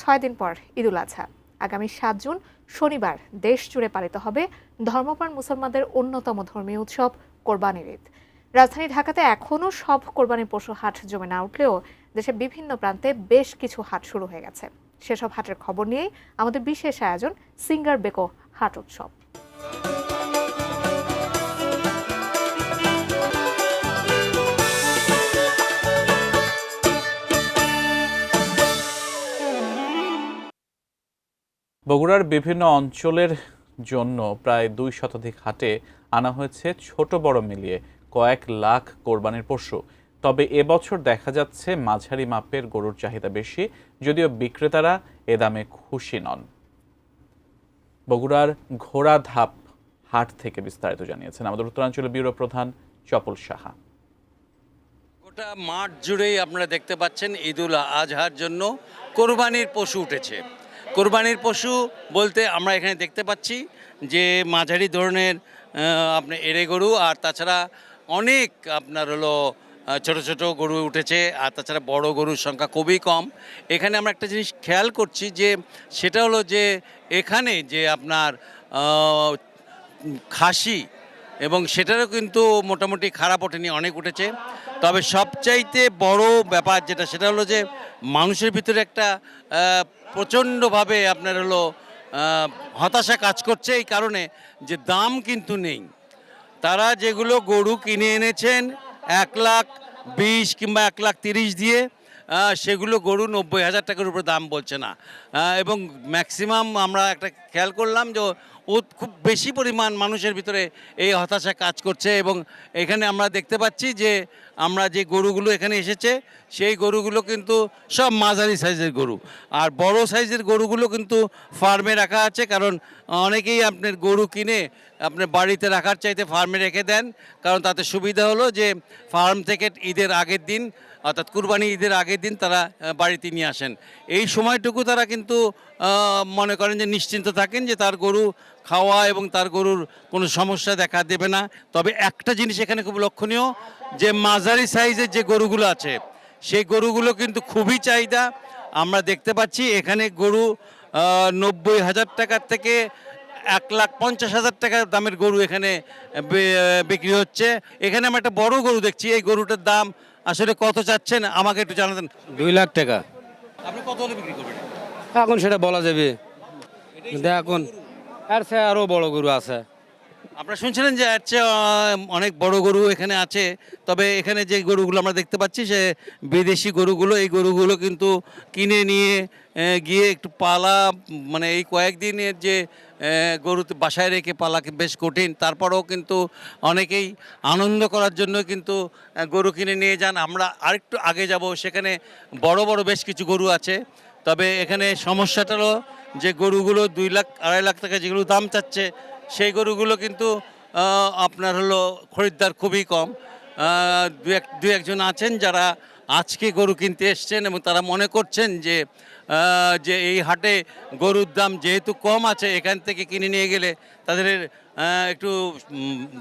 6 দিন পর ঈদুল আজহা। আগামী 7 জুন শনিবার দেশ জুড়ে পালিত হবে ধর্মপ্রাণ মুসলমানদের অন্যতম ধর্মীয় উৎসব কোরবানির ঈদ। রাজধানী ঢাকাতে এখনও সব কোরবানির পশু হাট জমে না উঠলেও দেশের বিভিন্ন প্রান্তে বেশ কিছু হাট শুরু হয়ে গেছে। সেসব হাটের খবর নিয়েই আমাদের বিশেষ আয়োজন সিঙ্গার বেকো হাট উৎসব। বগুড়ার বিভিন্ন অঞ্চলের জন্য প্রায় 2 শতাধিক হাটে আনা হয়েছে ছোট বড় মিলিয়ে কয়েক লাখ কোরবানির পশু। তবে এবছর দেখা যাচ্ছে মাঝারি মাপের গরুর চাহিদা বেশি, যদিও বিক্রেতারা এ দামে খুশি নন। বগুড়ার ঘোড়াধাপ হাট থেকে বিস্তারিত জানিয়েছেন আমাদের উত্তরাঞ্চলের ব্যুরো প্রধান চপল সাহা। গোটা মাঠ জুড়েই আপনারা দেখতে পাচ্ছেন ঈদুল আজহার জন্য কোরবানির পশু উঠেছে। কোরবানির পশু বলতে আমরা এখানে দেখতে পাচ্ছি যে মাঝারি ধরনের আপনার এড়ে গরু, আর তাছাড়া অনেক আপনার হলো ছোট ছোট গরু উঠেছে, আর তাছাড়া বড় গরুর সংখ্যা খুবই কম। এখানে আমরা একটা জিনিস খেয়াল করছি যে সেটা হলো যে এখানে যে আপনার খাসি এবং সেটারও কিন্তু মোটামুটি খারাপ ওঠেনি, অনেক উঠেছে। তবে সবচাইতে বড় ব্যাপার যেটা সেটা হলো যে মানুষের ভিতরে একটা প্রচণ্ডভাবে আপনার হলো হতাশা কাজ করছে, এই কারণে যে দাম কিন্তু নেই। তারা যেগুলো গরু কিনে এনেছেন 1,20,000 কিংবা 1,30,000 দিয়ে, সেগুলো গরু 90,000 টাকার উপরে দাম বলছে না। এবং ম্যাক্সিমাম আমরা একটা খেয়াল করলাম যে খুব বেশি পরিমাণ মানুষের ভিতরে এই হতাশা কাজ করছে। এবং এখানে আমরা দেখতে পাচ্ছি যে আমরা যে গরুগুলো এখানে এসেছে সেই গরুগুলো কিন্তু সব মাঝারি সাইজের গরু, আর বড় সাইজের গরুগুলো কিন্তু ফার্মে রাখা আছে। কারণ অনেকেই আপনার গরু কিনে আপনার বাড়িতে রাখার চাইতে ফার্মে রেখে দেন, কারণ তাতে সুবিধা হলো যে ফার্ম থেকে ঈদের আগের দিন অর্থাৎ কুরবানি ঈদের আগের দিন তারা বাড়িতে নিয়ে আসেন। এই সময়টুকু তারা কিন্তু মনে করেন যে নিশ্চিন্ত থাকেন যে তার গরু খাওয়া এবং তার গরুর কোনো সমস্যা দেখা দেবে না। তবে একটা জিনিস এখানে খুব লক্ষণীয় যে মাঝারি সাইজের যে গরুগুলো আছে সেই গরুগুলো কিন্তু খুবই চাহিদা। আমরা দেখতে পাচ্ছি এখানে গরু 90,000 টাকার থেকে 1,50,000 টাকা দামের গরু এখানে বিক্রি হচ্ছে। এখানে আমরা একটা বড় গরু দেখছি, এই গরুটার দাম আসলে কত চাচ্ছেন আমাকে একটু জানাতেন। 2 লাখ টাকা। আপনি কত হলে বিক্রি করবেন? এখন সেটা বলা যাবে, এখন আর সে আরো বড় গরু আছে। আপনারা শুনছিলেন যে এর চেয়ে অনেক বড় গরু এখানে আছে। তবে এখানে যে গরুগুলো আমরা দেখতে পাচ্ছি সে বিদেশি গরুগুলো, এই গরুগুলো কিন্তু কিনে নিয়ে গিয়ে একটু পালা, মানে এই কয়েকদিনের যে গরু বাসায় রেখে পালা বেশ কঠিন। তারপরেও কিন্তু অনেকেই আনন্দ করার জন্য কিন্তু গরু কিনে নিয়ে যান। আমরা আরেকটু আগে যাব, সেখানে বড় বড় বেশ কিছু গরু আছে। তবে এখানে সমস্যাটা হলো যে গরুগুলো 2 লাখ 2.5 লাখ টাকা যেগুলো দাম চাচ্ছে সেই গরুগুলো কিন্তু আপনার হলো খরিদ্দার খুবই কম। দু একজন আছেন যারা আজকে গরু কিনতে এসছেন এবং তারা মনে করছেন যে যে এই হাটে গরুর দাম যেহেতু কম আছে, এখান থেকে কিনে নিয়ে গেলে তাদের একটু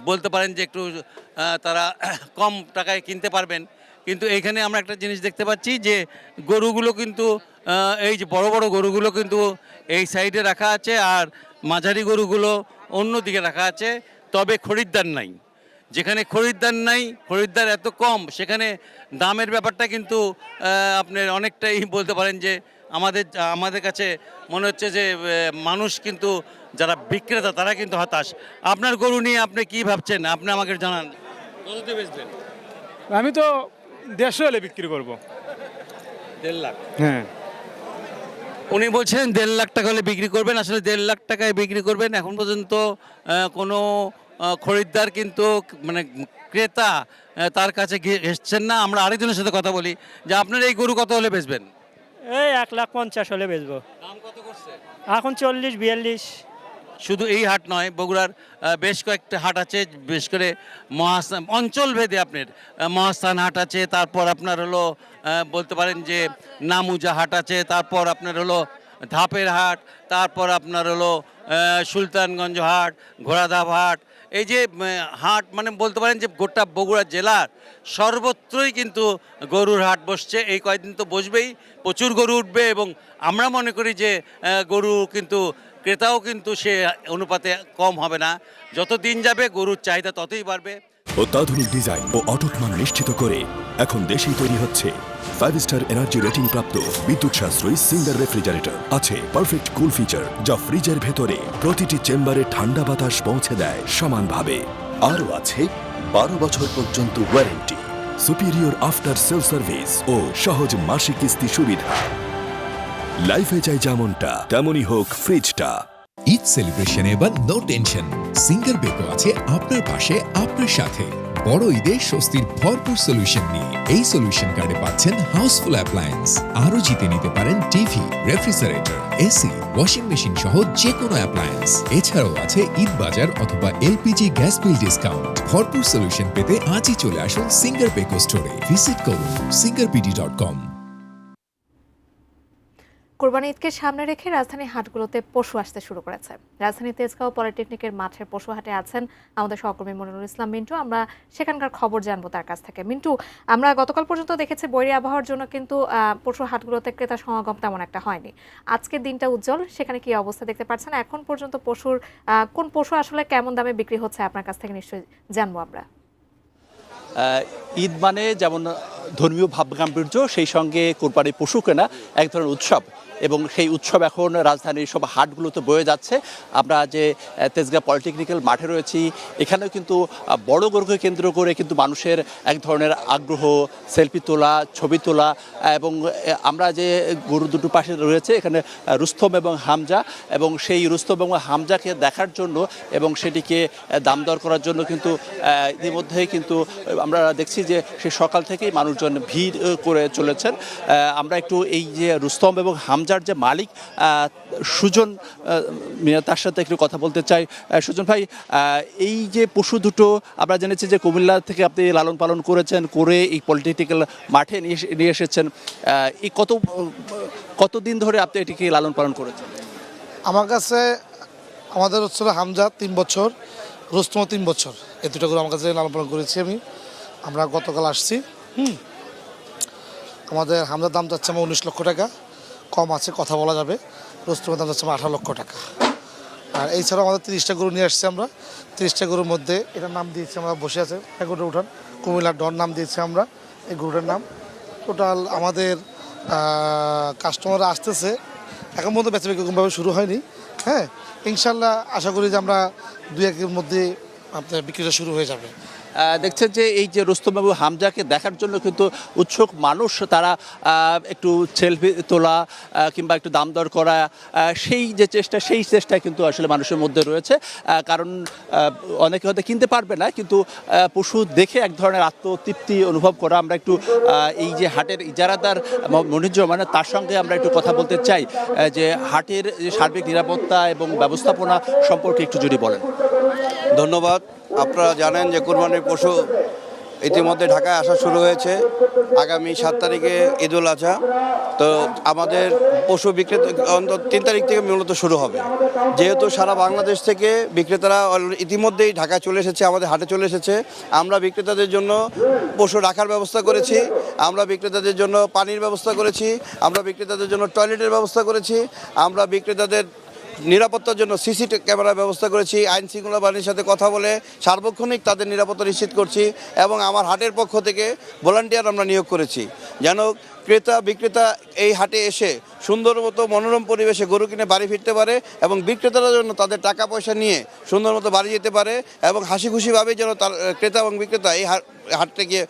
বলতে পারেন যে একটু তারা কম টাকায় কিনতে পারবেন। কিন্তু এইখানে আমরা একটা জিনিস দেখতে পাচ্ছি যে গরুগুলো কিন্তু এই যে বড় বড় গরুগুলো কিন্তু এই সাইডে রাখা আছে, আর মাঝারি গরুগুলো অন্য দিকে রাখা আছে। তবে খরিদ্দার নাই। যেখানে খরিদ্দার নাই, খরিদ্দার এত কম, সেখানে দামের ব্যাপারটা কিন্তু আপনার অনেকটাই বলতে পারেন যে আমাদের কাছে মনে হচ্ছে যে মানুষ কিন্তু যারা বিক্রেতা তারা কিন্তু হতাশ। আপনার গরু নিয়ে আপনি কি ভাবছেন? আপনি আমাকে জানান, কততে বেচবেন? আমি তো 150 হলে বিক্রি করবো। 1.5 লাখ? হ্যাঁ। উনি বলছেন 1.5 লাখ টাকা হলে বিক্রি করবেন। আসলে 1.5 লাখ টাকায় বিক্রি করবেন, এখন পর্যন্ত কোনো খরিদ্দার কিন্তু মানে ক্রেতা তার কাছে এসছেন না। আমরা আরেকজনের সাথে কথা বলি যে আপনার এই গরু কত হলে বেচবেন? এই 1,50,000 হলে বেচবো। দাম কত করছে এখন 40-42। শুধু এই হাট নয়, বগুড়ার বেশ কয়েকটা হাট আছে, বিশেষ করে মহাস্থান অঞ্চলভেদে আপনার মহাস্থান হাট আছে, তারপর আপনার হলো বলতে পারেন যে নামুজা হাট আছে, তারপর আপনার হলো ধাপের হাট, তারপর আপনার হলো সুলতানগঞ্জ হাট, ঘোড়াধাপ হাট, এই যে হাট মানে বলতে পারেন যে গোটা বগুড়া জেলার সর্বত্রই কিন্তু গরুর হাট বসছে। এই কয়েকদিন তো বসবেই, প্রচুর গরু উঠবে এবং আমরা মনে করি যে গরু কিন্তু ক্রেতাও কিন্তু সে অনুপাতে কম হবে না। যত দিন যাবে গরুর চাহিদা ততই বাড়বে। অত্যাধুনিক ডিজাইন ও অটুট মান নিশ্চিত করে এখন দেশেই তৈরি হচ্ছে 5 স্টার এনার্জি রেটিং প্রাপ্ত বিদ্যুৎ সাশ্রয়ী সিঙ্গার রেফ্রিজারেটর। আছে পারফেক্ট কুল ফিচার, যা ফ্রিজের ভেতরে প্রতিটি চেম্বারে ঠান্ডা বাতাস পৌঁছে দেয় সমানভাবে। আরও আছে 12 বছর পর্যন্ত warranty, superior after sale service ও সহজ মাসিক কিস্তি সুবিধা। লাইফে চাই যেমনটা তেমনই হোক ফ্রিজটা। ঈদ সেলিব্রেশনে এবার নো টেনশন, সিঙ্গার বেকো আছে আপনার পাশে, আপনার সাথে। বড় ঈদে স্বস্তির ভরপুর সলিউশন নিয়ে এই সলিউশন কার্ডে পাচ্ছেন হাউসফুল অ্যাপ্লায়েন্স। আরও জিতে নিতে পারেন TV, refrigerator, AC, washing machine সহ যে কোনো অ্যাপ্লায়েন্স। এছাড়াও আছে ঈদ বাজার অথবা এলপিজি গ্যাস বিল ডিসকাউন্ট। ভরপুর সলিউশন পেতে আজই চলে আসুন সিঙ্গার বেকো স্টোরে। ভিজিট করুন singarpd.com। কোরবানি ঈদকে সামনে রেখে রাজধানীর হাটগুলোতে পশু আসতে শুরু করেছে। রাজধানীর তেজগাঁও পলিটেকনিকের মাঠের পশু হাটে আছেন আমাদের সহকর্মী মনিরুল ইসলাম মিন্টু। আমরা সেখানকার খবর জানবো তার কাছ থেকে। মিন্টু, আমরা গতকাল পর্যন্ত দেখেছি বৈরী আবহাওয়ার জন্য কিন্তু পশু হাটগুলোতে ক্রেতা সমাগম তেমন একটা হয়নি। আজকের দিনটা উজ্জ্বল, সেখানে কি অবস্থা দেখতে পাচ্ছেন? এখন পর্যন্ত পশুর কোন পশু আসলে কেমন দামে বিক্রি হচ্ছে আপনার কাছ থেকে নিশ্চয়ই জানবো আমরা। ঈদ মানে যেমন ধর্মীয় ভাবগাম্ভীর্য, সেই সঙ্গে কোরবানি পশু কেনা এক ধরনের উৎসব, এবং সেই উৎসব এখন রাজধানীর সব হাটগুলোতে বয়ে যাচ্ছে। আমরা যে তেজগাঁ পলিটেকনিক্যাল মাঠে রয়েছি, এখানেও কিন্তু বড় গরুকে কেন্দ্র করে কিন্তু মানুষের এক ধরনের আগ্রহ, সেলফি তোলা, ছবি তোলা। এবং আমরা যে গরু দুটো পাশে রয়েছে, এখানে রুস্তম এবং হামজা, এবং সেই রুস্তম এবং হামজাকে দেখার জন্য এবং সেটিকে দাম দর করার জন্য কিন্তু ইতিমধ্যেই কিন্তু আমরা দেখছি যে সে সকাল থেকেই মানুষজন ভিড় করে চলেছেন। আমরা একটু এই যে রুস্তম এবং হামজার যে মালিক সুজন মিয়া, তার সাথে একটু কথা বলতে চাই। সুজন ভাই, এই যে পশু দুটো আমরা জেনেছি যে কুমিল্লা থেকে আপনি লালন পালন করেছেন, করে এই পলিটেকনিক্যাল মাঠে নিয়ে এসেছেন, এই কতদিন ধরে আপনি এটিকে লালন পালন করেছেন? আমার কাছে আমাদের হচ্ছিল হামজা 3 বছর, রুস্তম 3 বছর, এই দুটো গরু আমার কাছে লালন পালন করেছি আমরা গতকাল আসছি। আমাদের হামজার দাম যাচ্ছে আমার 19 লক্ষ টাকা, কম আছে, কথা বলা যাবে। রুস্তমের দাম যাচ্ছে আমার 18 লক্ষ টাকা। আর এছাড়াও আমাদের 30টা গরু নিয়ে আসছি আমরা। 30টা গরুর মধ্যে এটার নাম দিয়েছি আমরা, বসে আছে এগারোটা উঠান, কুমিল্লার ডন নাম দিয়েছি আমরা এই গরুটার নাম। টোটাল আমাদের কাস্টমাররা আসতেছে, এখন পর্যন্ত বেচা বিক্রি কোনোভাবে শুরু হয়নি। হ্যাঁ, ইনশাল্লাহ আশা করি যে আমরা 2-1 মধ্যে আপনার বিক্রিটা শুরু হয়ে যাবে। দেখছেন যে এই যে রুস্তম এবং হামজাকে দেখার জন্য কিন্তু উৎসুক মানুষ, তারা একটু সেলফি তোলা কিংবা একটু দাম দর করা, সেই যে চেষ্টা, সেই চেষ্টায় কিন্তু আসলে মানুষের মধ্যে রয়েছে। কারণ অনেকে হয়তো কিনতে পারবে না, কিন্তু পশু দেখে এক ধরনের আত্মতৃপ্তি অনুভব করা। আমরা একটু এই যে হাটের ইজারাদার মনিরুজ্জামান, তার সঙ্গে আমরা একটু কথা বলতে চাই যে হাটের যে সার্বিক নিরাপত্তা এবং ব্যবস্থাপনা সম্পর্কে একটু যদি বলেন। ধন্যবাদ। আপনারা জানেন যে কোরবানির পশু ইতিমধ্যে ঢাকায় আসা শুরু হয়েছে। আগামী 7 তারিখে ঈদুল আজহা, তো আমাদের পশু বিক্রেতা অন্তত 3 তারিখ থেকে মূলত শুরু হবে। যেহেতু সারা বাংলাদেশ থেকে বিক্রেতারা ইতিমধ্যেই ঢাকায় চলে এসেছে, আমাদের হাটে চলে এসেছে। আমরা বিক্রেতাদের জন্য পশু রাখার ব্যবস্থা করেছি, আমরা বিক্রেতাদের জন্য পানির ব্যবস্থা করেছি, আমরা বিক্রেতাদের জন্য টয়লেটের ব্যবস্থা করেছি, আমরা বিক্রেতাদের নিরাপত্তার জন্য সিসি ক্যামেরার ব্যবস্থা করেছি। আইন শৃঙ্খলা বাহিনীর সাথে কথা বলে সার্বক্ষণিক তাদের নিরাপত্তা নিশ্চিত করছি, এবং আমার হাটের পক্ষ থেকে ভলান্টিয়ার আমরা নিয়োগ করেছি, যেন ক্রেতা বিক্রেতা এই হাটে এসে সুন্দর মতো মনোরম পরিবেশে গরু কিনে বাড়ি ফিরতে পারে, এবং বিক্রেতারা যেন তাদের টাকা পয়সা নিয়ে সুন্দর মতো বাড়ি যেতে পারে, এবং হাসি খুশিভাবে যেন তার ক্রেতা এবং বিক্রেতা এই হাটটাকে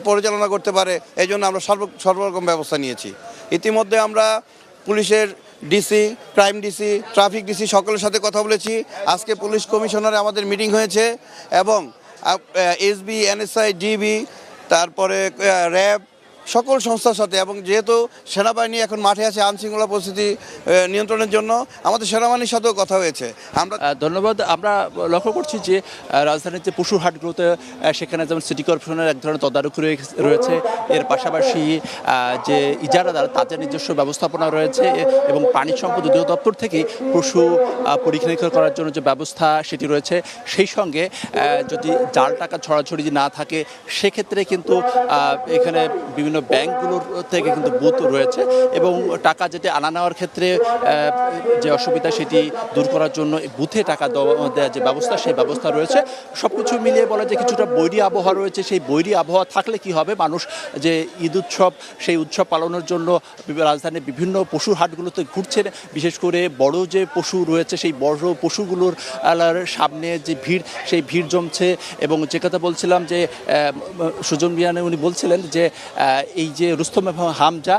পরিচালনা করতে পারে। এই জন্য আমরা সর্বরকম ব্যবস্থা নিয়েছি। ইতিমধ্যে আমরা পুলিশের DC, crime DC, traffic DC সকলের সাথে কথা বলেছি। আজকে পুলিশ কমিশনারে আমাদের মিটিং হয়েছে, এবং এসবি, এনএসআই, ডিবি, তারপরে র্যাব, সকল সংস্থার সাথে, এবং যেহেতু সেনাবাহিনী এখন মাঠে আছে আইনশৃঙ্খলা পরিস্থিতি নিয়ন্ত্রণের জন্য, আমাদের সেনাবাহিনীর সাথেও কথা হয়েছে। আমরা ধন্যবাদ। আমরা লক্ষ্য করছি যে রাজধানীর যে পশুর হাটগুলোতে সেখানে যেমন সিটি কর্পোরেশনের এক ধরনের তদারকি রয়েছে, এর পাশাপাশি যে ইজারাদার তাদের নিজস্ব ব্যবস্থাপনা রয়েছে, এবং পানি সম্পদ অধিদপ্তর থেকে পশু পরীক্ষা নিরীক্ষা করার জন্য যে ব্যবস্থা সেটি রয়েছে। সেই সঙ্গে যদি জাল টাকা ছড়াছড়ি না থাকে সেক্ষেত্রে কিন্তু এখানে বিভিন্ন ব্যাংকগুলোর থেকে কিন্তু বুথ রয়েছে, এবং টাকা যেটি আনা নেওয়ার ক্ষেত্রে যে অসুবিধা সেটি দূর করার জন্য বুথে টাকা দেওয়ার যে ব্যবস্থা সেই ব্যবস্থা রয়েছে। সব কিছু মিলিয়ে বলা যে কিছুটা বৈরী আবহাওয়া রয়েছে। সেই বৈরী আবহাওয়া থাকলে কি হবে, মানুষ যে ঈদ উৎসব সেই উৎসব পালনের জন্য রাজধানীর বিভিন্ন পশুর হাটগুলোতে ঘুরছেন। বিশেষ করে বড় যে পশু রয়েছে সেই বড় পশুগুলোর সামনে যে ভিড়, সেই ভিড় জমছে। এবং যে কথা বলছিলাম যে সুজন মিয়ানে উনি বলছিলেন যে এই যে রুস্তম এবং হামজা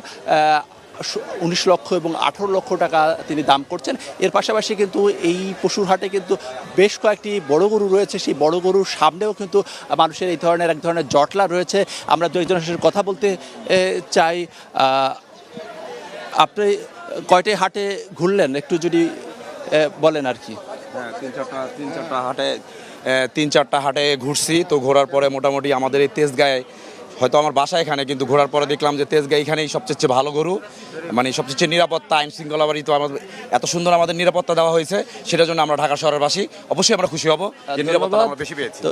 19 লক্ষ এবং 18 লক্ষ টাকা তিনি দাম করছেন। এর পাশাপাশি কিন্তু এই পশুর হাটে কিন্তু বেশ কয়েকটি বড় গরু রয়েছে। সেই বড় গরুর সামনেও কিন্তু মানুষের এই ধরনের এক ধরনের জটলা রয়েছে। আমরা দু একজনের সাথে কথা বলতে চাই। আপনি কয়টি হাটে ঘুরলেন একটু যদি বলেন আর কি। হ্যাঁ, তিন চারটা হাটে ঘুরছি। তো ঘোরার পরে মোটামুটি আমাদের এই তেজগাঁয়ে, হয়তো আমার বাসা এখানে, কিন্তু ঘোরার পরে দেখলাম যে তেজগাঁ এখানেই সবচেয়ে ভালো গরু, মানে সবচেয়ে নিরাপত্তা, আইন শৃঙ্খলা বাড়ি তো আমাদের এত সুন্দর আমাদের নিরাপত্তা দেওয়া হয়েছে, সেটার জন্য আমরা ঢাকা শহরের বাসী অবশ্যই আমরা খুশি হব যে নিরাপত্তা আমরা বেশি পেয়েছি। তো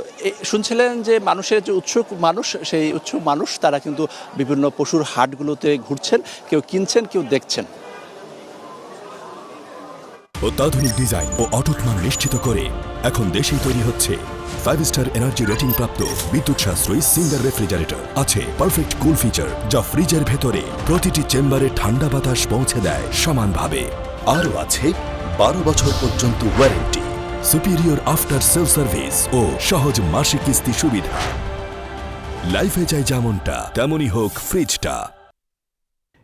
শুনছিলেন যে মানুষের যে উৎসুক মানুষ, সেই উৎসুক মানুষ তারা কিন্তু বিভিন্ন পশুর হাটগুলোতে ঘুরছেন, কেউ কিনছেন, কেউ দেখছেন। অত্যাধুনিক ডিজাইন ও অটুট মান নিশ্চিত করে এখন দেশেই তৈরি হচ্ছে 5 স্টার এনার্জি রেটিং প্রাপ্ত বিদ্যুৎ সাশ্রয়ী সিঙ্গার রেফ্রিজারেটর। আছে পারফেক্ট কুল ফিচার, যা ফ্রিজের ভেতরে প্রতিটি চেম্বারে ঠান্ডা বাতাস পৌঁছে দেয় সমানভাবে। আরও আছে 12 বছর পর্যন্ত warranty, superior after sale service ও সহজ মাসিক কিস্তি সুবিধা। লাইফে চাই যেমনটা তেমনই হোক ফ্রিজটা।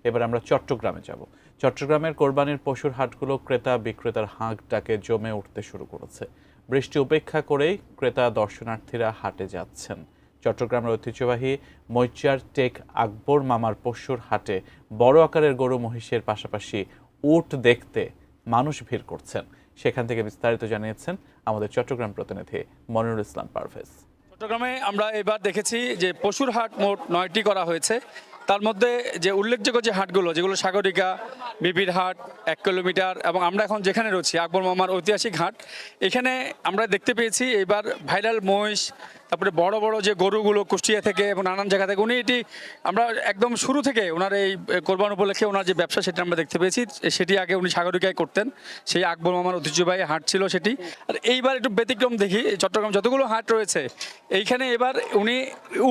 এবার আমরা চট্টগ্রামে যাব। চট্টগ্রামের কোরবানির পশুর হাটগুলো ক্রেতা বিক্রেতার হাঁক ডাকে জমে উঠতে শুরু করেছে। বৃষ্টি উপেক্ষা করেই ক্রেতা দর্শনার্থীরা হাটে যাচ্ছেন। চট্টগ্রামের ঐতিহ্যবাহী মৈচার টেক আকবর মামার পশুর হাটে বড় আকারের গরু মহিষের পাশাপাশি উট দেখতে মানুষ ভিড় করছেন। সেখান থেকে বিস্তারিত জানিয়েছেন আমাদের চট্টগ্রাম প্রতিনিধি মনিরুল ইসলাম পারভেজ। চট্টগ্রামে আমরা এবার দেখেছি যে পশুর হাট মোট 9টি করা হয়েছে। তার মধ্যে যে উল্লেখযোগ্য যে হাটগুলো, যেগুলো সাগরিকা, বিবির হাট, 1 কিলোমিটার, এবং আমরা এখন যেখানে রয়েছি আকবর মামার ঐতিহাসিক হাট, এখানে আমরা দেখতে পেয়েছি এবার ভাইরাল মহিষ, তারপরে বড় বড় যে গরুগুলো কুষ্টিয়া থেকে এবং নানান জায়গা থেকে, উনি এটি আমরা একদম শুরু থেকে ওনার এই কোরবান উপলক্ষে ওনার যে ব্যবসা সেটা আমরা দেখতে পেয়েছি। সেটি আগে উনি সাগরিকায় করতেন, সেই আকবর মামার ঐতিহ্যবাহী হাট ছিল সেটি। আর এইবার একটু ব্যতিক্রম দেখি, চট্টগ্রাম যতগুলো হাট রয়েছে এইখানে এবার উনি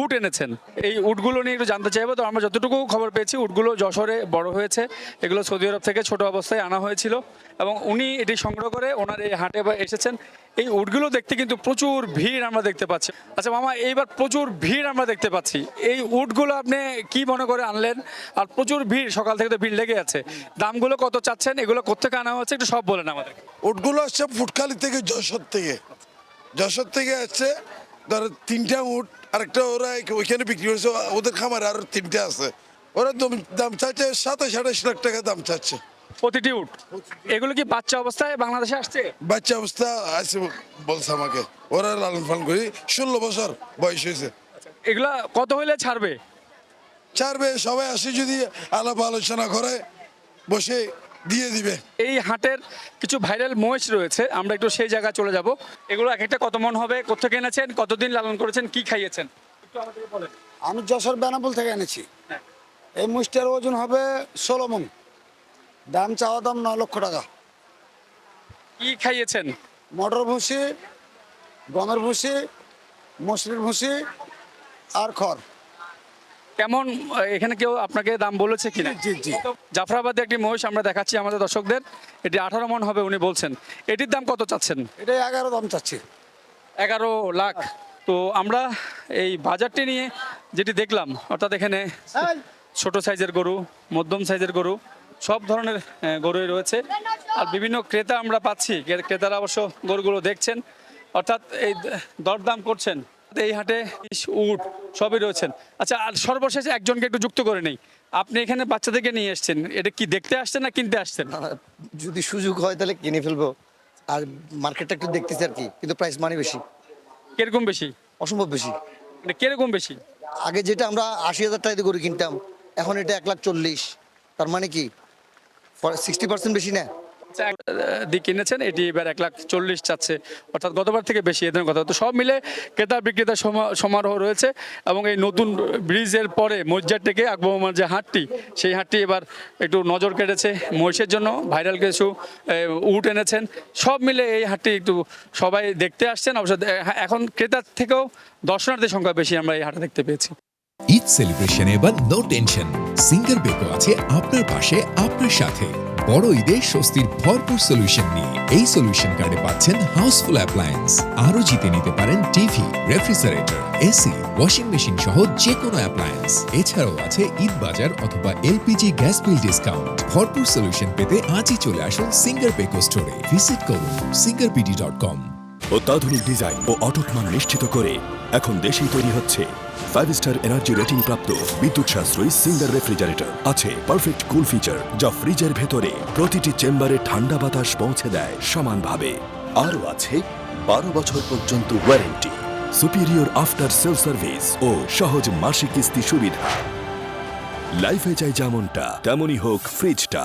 উট এনেছেন। এই উটগুলো নিয়ে একটু জানতে চাইবো। তো আমরা যতটুকু খবর পেয়েছি উটগুলো যশোরে বড় হয়েছে, এগুলো সৌদি আরব থেকে ছোট অবস্থায় আনা হয়েছিল, এবং উনি এটি সংগ্রহ করে ওনার এই হাটে এসেছেন। এই উটগুলো দেখতে কিন্তু প্রচুর ভিড় আমরা দেখতে পাচ্ছি। আচ্ছা মামা, এইবার প্রচুর ভিড় আমরা দেখতে পাচ্ছি, এই উটগুলো আপনি কি মনে করে আনলেন? আর প্রচুর ভিড়, সকাল থেকে তো ভিড় লেগে আছে, দামগুলো কত চাচ্ছেন? এগুলো কোথেকে আনা হচ্ছে একটু সব বলেন আমাদের। উটগুলো আসছে ফুটখালি থেকে, যশোর থেকে আসছে। ধর 3টা উট, আরেকটা ওরা ওইখানে বিক্রি করছে, ওদের খামারে আরো 3টা আছে। ওরা দাম চাচ্ছে 27-28 লাখ টাকা দাম চাচ্ছে প্রতিটি উট। এগুলো কি বাচ্চা অবস্থায় বাংলাদেশে আসছে? বাচ্চা অবস্থা আছে বলছে আমাকে। ওরা লালন পালন করি, 16 বছর বয়স হয়েছে। এগুলা কত হইলে ছাড়বে? সবাই আসে যদি আলাপ আলোচনা করে, বসে দিয়ে দিবে। এই হাটের কিছু ভাইরাল মহিষ রয়েছে, আমরা একটু সেই জায়গায় চলে যাব। এগুলো এক একটা কত মন হবে, কোথেকে এনেছেন, কতদিন লালন করেছেন, কি খাইয়েছেন একটু আমাদেরকে বলেন। আমি যশোর বেনাপোল থেকে এনেছি। এই মহিষটার ওজন হবে 16 মণ। দাম চাওয়া দাম 9 লক্ষ টাকা। কি খাইয়েছেন? মটর ভুসি, গমের ভুসি, মসুরির ভুসি আর খড়। কেমন, এখানে কেউ আপনাকে দাম বলেছে কিনা? জি জি। জাফরাবাদে একটি মহিষ আমরা দেখাচ্ছি আমাদের দর্শকদের, এটি 18 মণ হবে উনি বলছেন। এটির দাম কত চাচ্ছেন? এটা 11 দাম চাচ্ছি। 11 লাখ। তো আমরা এই বাজারটি নিয়ে যেটি দেখলাম, অর্থাৎ এখানে ছোট সাইজের গরু, মধ্যম সাইজের গরু, সব ধরনের গরুই রয়েছে। আর বিভিন্ন ক্রেতা আমরা পাচ্ছি, ক্রেতারা অবশ্য গরুগুলো দেখছেন, অর্থাৎ এই দরদাম করছেন। এই হাটে উট সবই রয়েছেন। আচ্ছা, আর সর্বশেষে একজনকে একটু যুক্ত করে নেই, আপনি এখানে বাচ্চাদেরকে নিয়ে এসেছেন, এটা কি দেখতে আসছেন না কিনতে আসছেন? যদি সুযোগ হয় তাহলে কিনে ফেলবো, আর মার্কেটটা একটু দেখতেছি আর কি, কিন্তু প্রাইস মানি বেশি। কিরকম বেশি? অসম্ভব বেশি। মানে কিরকম বেশি? আগে যেটা আমরা ৮০,০০০ টাকা দিয়ে গরু কিনতাম, এখন এটা ১,৪০,০০০। তার মানে কি 60% বেশি না? দিয়ে কিনেছেন, এটি এবার ১,৪০,০০০ চাচ্ছে, অর্থাৎ গতবার থেকে বেশি, এদের কথা। তো সব মিলে ক্রেতা বিক্রেতা সমারোহ রয়েছে। এবং এই নতুন ব্রিজের পরে মসজিদ থেকে আকবর মোমার যে হাটটি, সেই হাটটি এবার একটু নজর কেটেছে। মহিষের জন্য ভাইরাল কিছু উট এনেছেন। সব মিলে এই হাটটি একটু সবাই দেখতে আসছেন। অবশ্য এখন ক্রেতার থেকেও দর্শনার্থীর সংখ্যা বেশি আমরা এই হাটে দেখতে পেয়েছি। ঈদ সেলিব্রেশনে এবার নো টেনশন, সিঙ্গার বেকো আছে আপনার পাশে, আপনার সাথে। বড় ঈদে স্বস্তির ভরপুর সলিউশন নিয়ে এই সলিউশন কার্ডে পাচ্ছেন হাউসফুল অ্যাপ্লায়েন্স। আরও জিতে নিতে পারেন TV, refrigerator, AC, washing machine সহ যে কোনো অ্যাপ্লায়েন্স। এছাড়াও আছে ঈদ বাজার অথবা এলপিজি গ্যাস বিল ডিসকাউন্ট। ভরপুর সলিউশন পেতে আজই চলে আসুন সিঙ্গার বেকো স্টোরে। ভিজিট করুন singarpd.com। অত্যাধুনিক ডিজাইন ও অটুট মান নিশ্চিত করে এখন দেশেই তৈরি হচ্ছে 5 স্টার এনার্জি রেটিং প্রাপ্ত বিদ্যুৎ সাশ্রয়ী সিঙ্গার রেফ্রিজারেটর। আছে পারফেক্ট কুল ফিচার, যা ফ্রিজের ভেতরে প্রতিটি চেম্বারে ঠান্ডা বাতাস পৌঁছে দেয় সমানভাবে। আরও আছে 12 বছর পর্যন্ত warranty, superior after sale service ও সহজ মাসিক কিস্তি সুবিধা। লাইফে চাই যেমনটা, তেমনই হোক ফ্রিজটা।